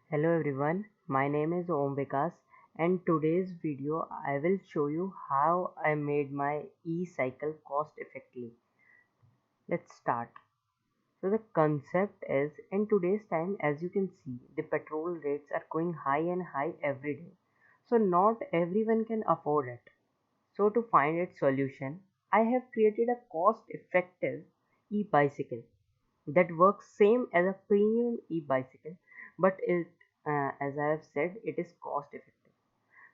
Hello everyone, my name is Om Vikas and today's video I will show you how I made my e-cycle cost effectively. Let's start. So the concept is in today's time, as you can see, the petrol rates are going high and high every day. So not everyone can afford it. So to find its solution, I have created a cost effective e-bicycle that works same as a premium e-bicycle, but as I have said, it is cost effective.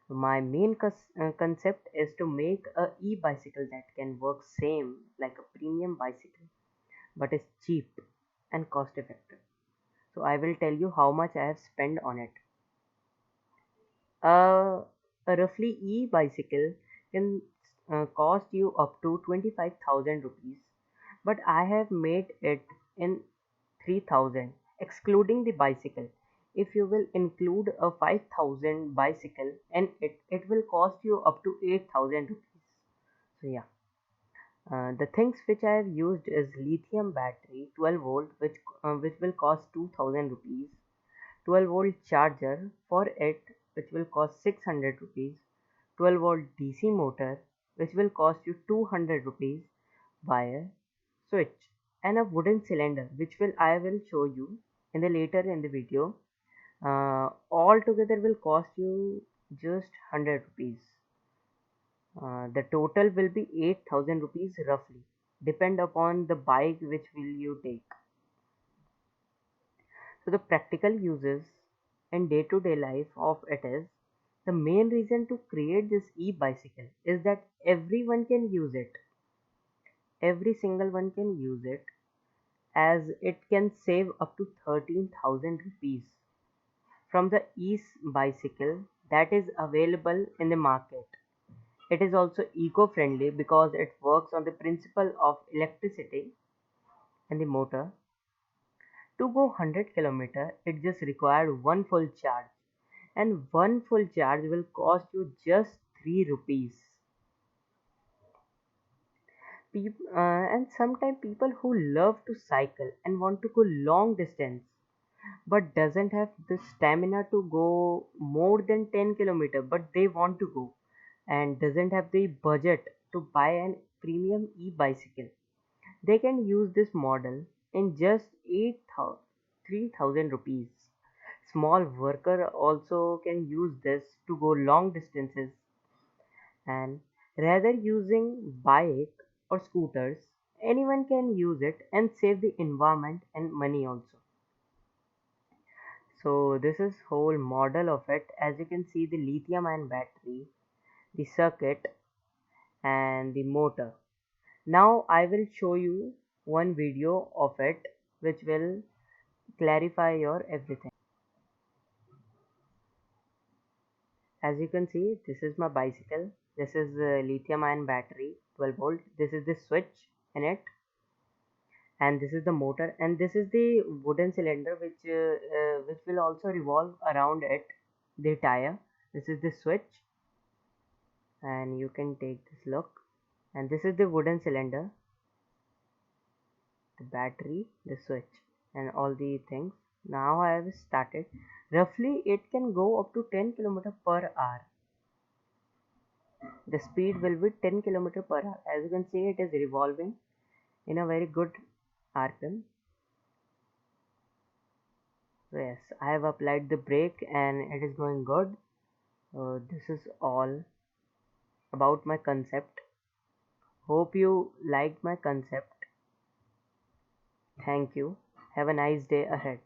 My main concept is to make a e-bicycle that can work same like a premium bicycle, but is cheap and cost effective. So I will tell you how much I have spent on it. A roughly e-bicycle can cost you up to 25,000 rupees, but I have made it in 3,000 excluding the bicycle. If you will include a 5,000 bicycle and it will cost you up to 8,000 rupees. So yeah, the things which I have used is lithium battery 12 volt which will cost 2,000 rupees, 12-volt charger for it which will cost 600 rupees, 12-volt DC motor which will cost you 200 rupees, wire, switch, and a wooden cylinder which will I will show you in the later in the video. All together will cost you just 100 rupees. The total will be 8,000 rupees roughly, depend upon the bike which will you take. So the practical uses in day-to-day life of it is the main reason to create this e-bicycle is that everyone can use it. Every single one can use it as it can save up to 13,000 rupees from the e-bicycle that is available in the market. It is also eco-friendly because it works on the principle of electricity and the motor. To go 100 km, it just required one full charge, and one full charge will cost you just 3 rupees. And sometimes people who love to cycle and want to go long distance but doesn't have the stamina to go more than 10 kilometer, but they want to go and doesn't have the budget to buy an premium e-bicycle, they can use this model in just 3,000 rupees. Small worker also can use this to go long distances and rather using bike or scooters, anyone can use it and save the environment and money also. So this is whole model of it. As you can see, the lithium ion battery, the circuit, and the motor. Now I will show you one video of it which will clarify your everything. As you can see, this is my bicycle. This is the lithium ion battery 12 volt. This is the switch in it, and this is the motor, and this is the wooden cylinder which will also revolve around it, the tire. This is the switch, and you can take this look, and this is the wooden cylinder, the battery, the switch, and all the things. Now I have started. Roughly it can go up to 10 km per hour. The speed will be 10 km per hour. As you can see, it is revolving in a very good rpm. So yes, I have applied the brake and it is going good. This is all about my concept. Hope you liked my concept. Thank you. Have a nice day ahead.